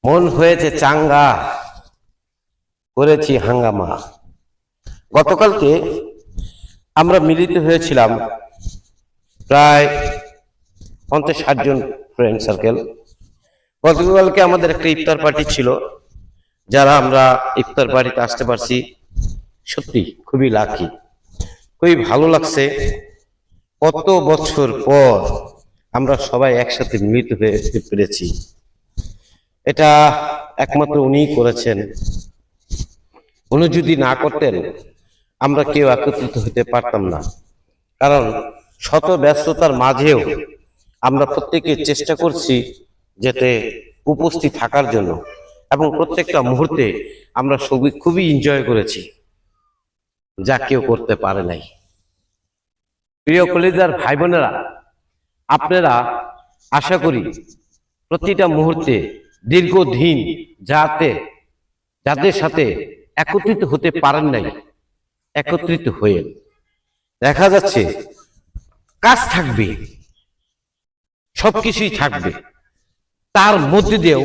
মন হয়েছে চাঙ্গা, করেছি হাঙ্গামা। গতকালকে আমরা মিলিত হয়েছিলাম প্রায় 50-60 জন ফ্রেন্ড সার্কেল। গতকালকে আমাদের একটা ইফতার পার্টি ছিল, যারা আমরা ইফতার পার্টিতে আসতে পারছি সত্যি খুবই লাকি, খুবই ভালো লাগছে। কত বছর পর আমরা সবাই একসাথে মিলিত হয়ে পেরেছি, এটা একমাত্র উনিই করেছেন। উনি যদি না করতেন আমরা কেউ একত্রিত হতে পারতাম না। কারণ শত ব্যস্ততার মাঝেও আমরা প্রত্যেকে চেষ্টা করছি যাতে উপস্থিত থাকার জন্য, এবং প্রত্যেকটা মুহূর্তে আমরা সবই খুবই এনজয় করেছি, যা কেউ করতে পারে নাই। প্রিয় কলিজার ভাই বোনেরা, আপনারা আশা করি প্রতিটা মুহূর্তে দীর্ঘদিন যাদের সাথে একত্রিত হতে পারেন নাই, একত্রিত হয়ে দেখা যাচ্ছে কাজ থাকবে, সবকিছুই থাকবে, তার মধ্যে দিয়েও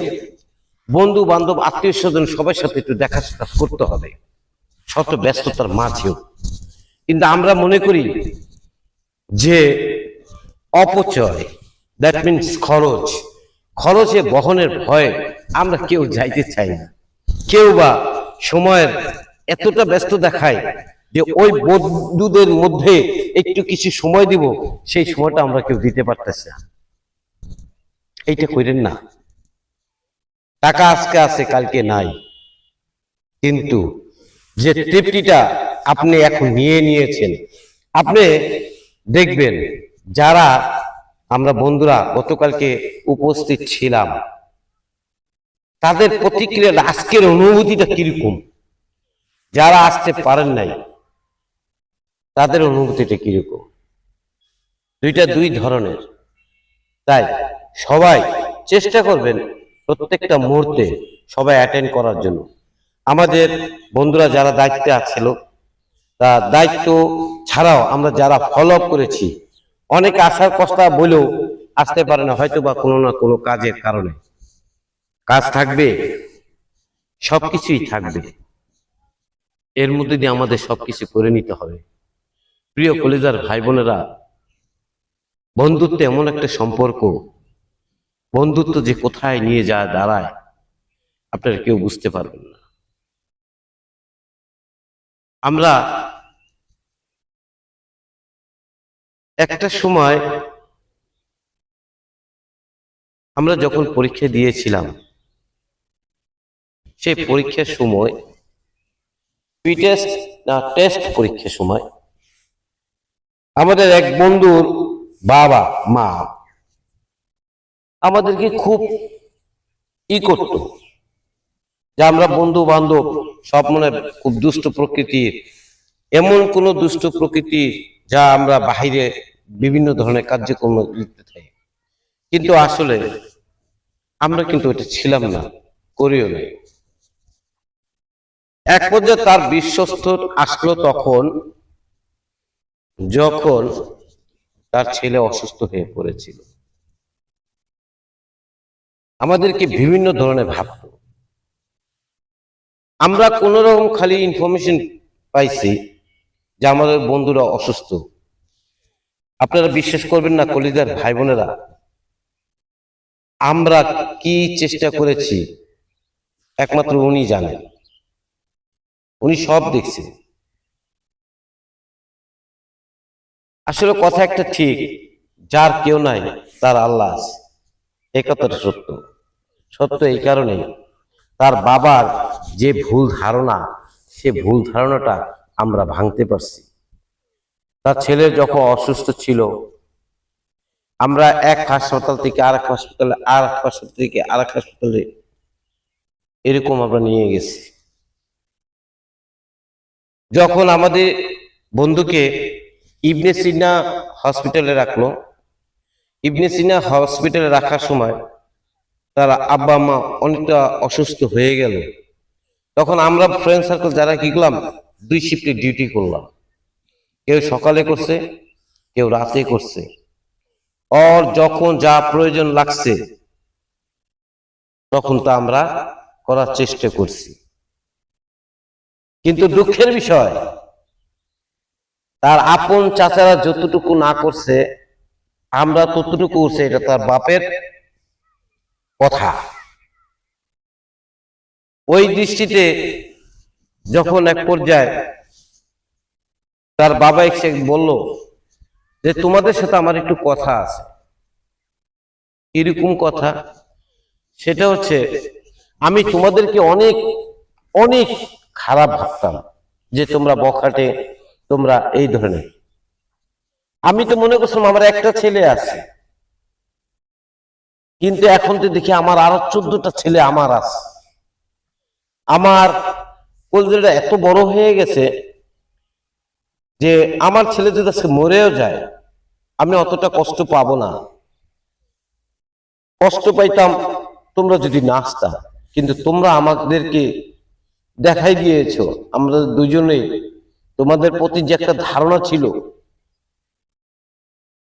বন্ধু বান্ধব আত্মীয় স্বজন সবার সাথে একটু দেখা সাক্ষাৎ করতে হবে শত ব্যস্ততার মাঝেও। কিন্তু আমরা মনে করি যে অপচয়, দ্যাট মিনস খরচে বহনের ভয়ে আমরা কেউ যাইতে চাই না। কেউ বা সময়ের এতটা ব্যস্ত দেখায় যে ওই বন্ধুদের মধ্যে একটু কিছু সময় দিব, সেই সময়টা আমরা কেউ দিতে পারতেছি না। এইটা করেন না। টাকা আজকে আছে কালকে নাই, কিন্তু যে তৃপ্তিটা আপনি এখন নিয়েছেন, আপনি দেখবেন যারা আমরা বন্ধুরা গতকালকে উপস্থিত ছিলাম, তাদের প্রতিক্রিয়া আজকের অনুভূতিটা কিরকম, যারা আসতে পারেন নাই তাদের অনুভূতিটা কিরকম, দুই ধরনের। তাই সবাই চেষ্টা করবেন প্রত্যেকটা মুহূর্তে সবাই অ্যাটেন্ড করার জন্য। আমাদের বন্ধুরা যারা দায়িত্বে আছিল, তা দায়িত্ব ছাড়াও আমরা যারা ফলো আপ করেছি, অনেকে আসার কথা বলেও আসতে পারে না, হয়তো বা কোনো না কোনো কাজের কারণে। কাজ থাকবে, সবকিছুই থাকবে, এর মধ্যে দিয়ে আমাদের সবকিছু করে নিতে হবে। প্রিয় কলিজার ভাই বোনেরা, বন্ধুত্ব এমন একটা সম্পর্ক, বন্ধুত্ব যে কোথায় নিয়ে যায় দাঁড়ায় আপনারা কেউ বুঝতে পারবেন না। আমরা একটা সময় আমরা যখন পরীক্ষা দিয়েছিলাম, সেই পরীক্ষার সময় টেস্ট পরীক্ষার সময় আমাদের এক বন্ধুর বাবা মা আমাদেরকে খুব করতো যে আমরা বন্ধু বান্ধব সব মনে খুব দুষ্ট প্রকৃতির, এমন কোন দুষ্ট প্রকৃতি যা আমরা বাহিরে বিভিন্ন ধরনের কার্যক্রম লিখতে থাকি, কিন্তু আসলে আমরা কিন্তু এটা ছিলাম না, করিও নাই। এক পর্যায়ে তার বিশ্বস্ত আসলো যখন তার ছেলে অসুস্থ হয়ে পড়েছিল। আমাদেরকে বিভিন্ন ধরনের ভাবতো, আমরা কোন রকম খালি ইনফরমেশন পাইছি যে আমাদের বন্ধুরা অসুস্থ। আপনারা বিশ্বাস করবেন না কলিজার ভাই বোনেরা, আমরা কি চেষ্টা করেছি একমাত্র উনি জানেন, উনি সব দেখছেন। আসলে কথা একটা ঠিক, যার কেউ নাই তার আল্লাহ আছে, এই কথাটা সত্য। সত্য এই কারণে তার বাবার যে ভুল ধারণা, সে ভুল ধারণাটা আমরা ভাঙতে পারছি। তার ছেলে যখন অসুস্থ ছিল, আমরা এক হাসপাতাল থেকে আরেক হাসপাতালে, আরেক হাসপাতাল থেকে আরেক হাসপাতালে, এরকম আমরা নিয়ে গেছি। যখন আমাদের বন্ধুকে ইবনে সিনা হসপিটালে রাখলো, ইবনে সিনা হসপিটালে রাখার সময় তার আব্বা মা অনেকটা অসুস্থ হয়ে গেল। তখন আমরা ফ্রেন্ড সার্কেল যারা কি করলাম, 2 শিফটে ডিউটি করলাম। কেউ সকালে করছে, কেউ রাতে করছে। ওর যখন যা প্রয়োজন লাগছে তখন তো আমরা করার চেষ্টা করছি, কিন্তু দুঃখের বিষয় তার আপন চাচারা যতটুকু না করছে আমরা ততটুকু করছে। এটা তার বাপের কথা। ওই দৃষ্টিতে যখন এক পর্যায়ে তার বাবা এসে বলল যে তোমাদের সাথে আমার একটু কথা আছে। এরকম কথা, সেটা হচ্ছে আমি তোমাদেরকে অনেক অনেক খারাপ ভাবতাম, যে তোমরা বখাটে, তোমরা এই ধরনের। আমি তো মনে করছিলাম আমার একটা ছেলে আছে, কিন্তু এখন তো দেখি আমার আরো 14টা ছেলে আমার আছে। আমার কলজেটা এত বড় হয়ে গেছে যে আমার ছেলে যদি আজকে মরেও যায় আমি অতটা কষ্ট পাবো না। কষ্ট পাইতাম তোমরা যদি না আসতা, কিন্তু তোমরা আমাদেরকে দেখাই দিয়েছো। আমরা দুজনেই তোমাদের প্রতি যে একটা ধারণা ছিল,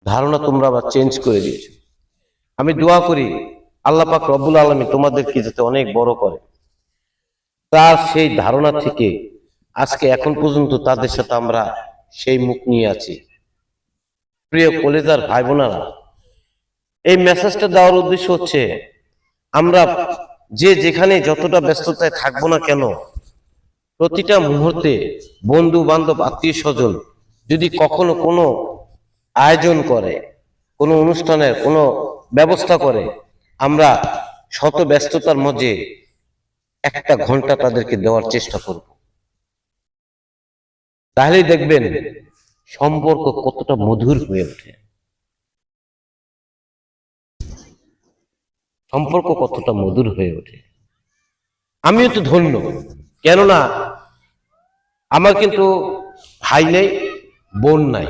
ধারণা তোমরা আবার চেঞ্জ করে দিয়েছো। আমি দোয়া করি আল্লাহ পাক রব্বুল আলামিন তোমাদেরকে যাতে অনেক বড় করে। তার সেই ধারণা থেকে আজকে এখন পর্যন্ত তাদের সাথে আমরা সেই মুখ নিয়ে আছি। প্রিয় কলেজার ভাই বোনেরা, এই মেসেজটা দেওয়ার উদ্দেশ্য হচ্ছে আমরা যে যেখানে যতটা ব্যস্ততায় থাকবো না কেন, প্রতিটা মুহূর্তে বন্ধু বান্ধব আত্মীয় স্বজন যদি কখনো কোনো আয়োজন করে, কোনো অনুষ্ঠানের কোনো ব্যবস্থা করে, আমরা শত ব্যস্ততার মধ্যে 1 ঘন্টা তাদেরকে দেওয়ার চেষ্টা করব। তাহলেই দেখবেন সম্পর্ক কতটা মধুর হয়ে ওঠে, সম্পর্ক কতটা মধুর হয়ে ওঠে। আমিও তো ধন্য, কেননা আমার কিন্তু ভাই নেই, বোন নাই,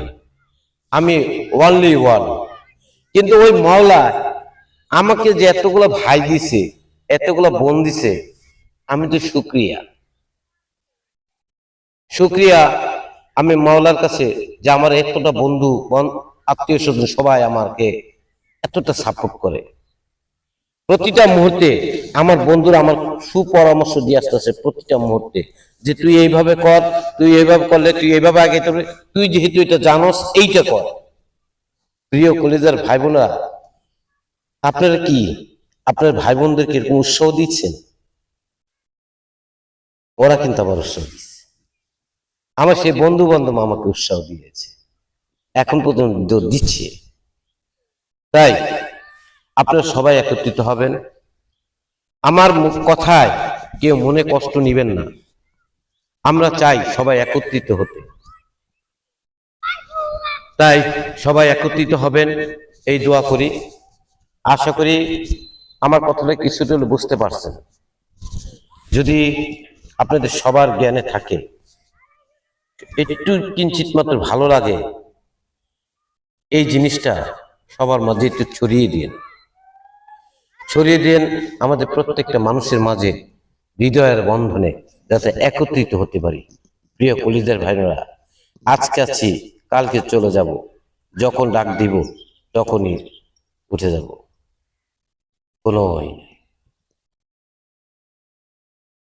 আমি ওয়ানলি ওয়ান। কিন্তু ওই মাওলা আমাকে যে এতগুলো ভাই দিছে, এতগুলো বোন দিছে, আমি তো শুকরিয়া শুকরিয়া আমি মাওলার কাছে যে আমার এতটা বন্ধু আত্মীয় স্বজন সবাই আমাকে এতটা সাপোর্ট করে। প্রতিটা মুহূর্তে আমার বন্ধুরা আমার সুপরামর্শ দিয়ে আসতেছে প্রতিটা মুহূর্তে, যে তুই এইভাবে কর, তুই এইভাবে করলে তুই এইভাবে আগে চলবে, তুই যেহেতু এটা জানোস এইটা কর। প্রিয় কলেজার ভাই বোনেরা, আপনারা কি আপনার ভাই বোনদেরকে এরকম উৎসাহ দিচ্ছেন? ওরা কিন্তু আবার উৎসাহ দিচ্ছে। আমার সেই বন্ধু বান্ধব আমাকে উৎসাহ দিয়েছে, এখন পর্যন্ত দিচ্ছে। তাই আপনারা সবাই একত্রিত হবেন। আমার কথায় কেউ মনে কষ্ট নিবেন না। আমরা চাই সবাই একত্রিত হতে। তাই সবাই একত্রিত হবেন এই দোয়া করি। আশা করি আমার কথাটা কিছুটা হলে বুঝতে পারছেন। যদি আপনাদের সবার জ্ঞানে থাকে, একটু কিঞ্চিত মাত্র ভালো লাগে, এই জিনিসটা সবার মাঝে একটু ছড়িয়ে দিন আমাদের প্রত্যেকটা মানুষের মাঝে হৃদয়ের বন্ধনে, যাতে একত্রিত হতে পারি। প্রিয় কলিজার ভাইরা, আজকে আছি, কালকে চলে যাব, যখন ডাক দিব তখনই উঠে যাব। কোনো